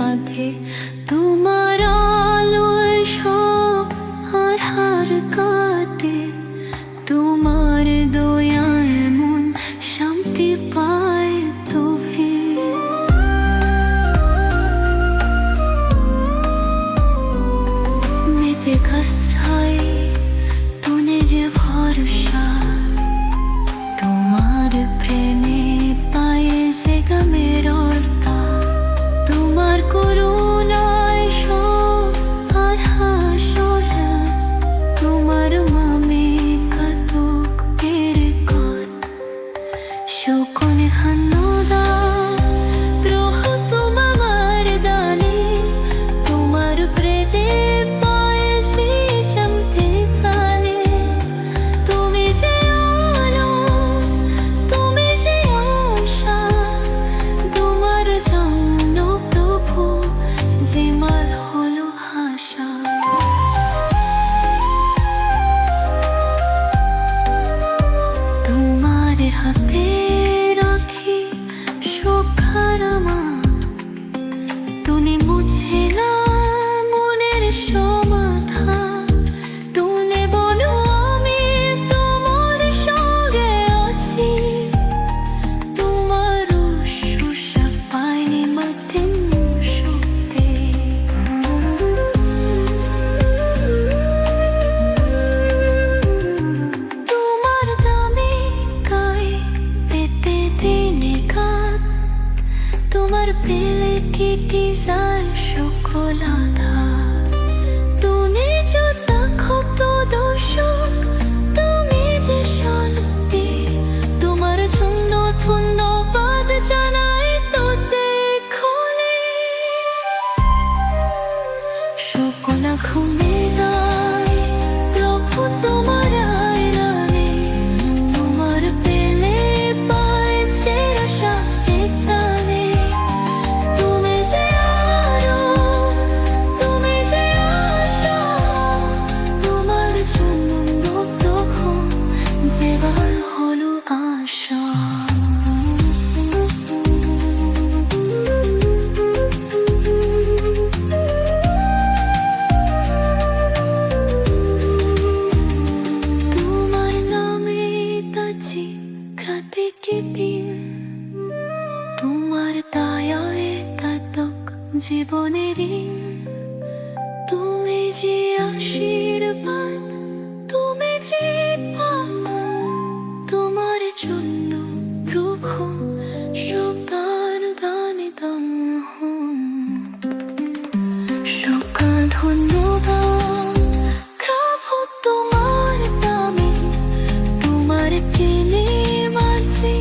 বাঁধে তোমার আলোয় সব আধার কাটে, তোমার দয়ায় মন শান্তি পায় তবে। মেজে ঘাসাই তুনে যে ভরসা, তোমার প্রেমে পায়ে যে গামের অর্থা, তোমার করুণায় সব আধা সহজ, তোমার মামে কাতুক বের কর শোকনে হান্নদা দ্রোহ তোমার দানে, তোমার প্রেতে পায়ে সে শান্তি পানে। তুমি যে আলো, তুমি যে আশা, তোমার জন্য প্রভু যে মার হলো হাসা। তোমার হাতে রাখি সখার আমার, তুমি মুছে না মনের সমাধান, তুমি বলো আমি তোমার সঙ্গে আছি, তোমার শুষা পাইনি মাতেন শুতে। তোমার দামে গায়ে পেতে দিনে গান, তোমার পেলে কেটে যায় সকল আধার। তুমি যত ক্ষত দোষক, তুমি যে শান্তি, তোমার জন্য ধন্যবাদ জানাই তোতে খোলে। সকল ঘুমে নাই প্রভু তোমার আয়নানে, তোমার পেলে পায় চেরা একটানে। তুমি যে আলো, তুমি যে আশা, তোমার জন্য প্রভু যেবার হলো আশা। তোমার নামে তাজি প্রতিটি দিন, তোমার দয়ায় তাতক জীবনের ঋণ। তুমি যে আশীর্বাদ, তুমি যে পথ, তোমার জন্য প্রভু সব দান দানে দান। সকল ধন্যবাদ প্রভু তোমার নামে, তোমার টেনে মাঝে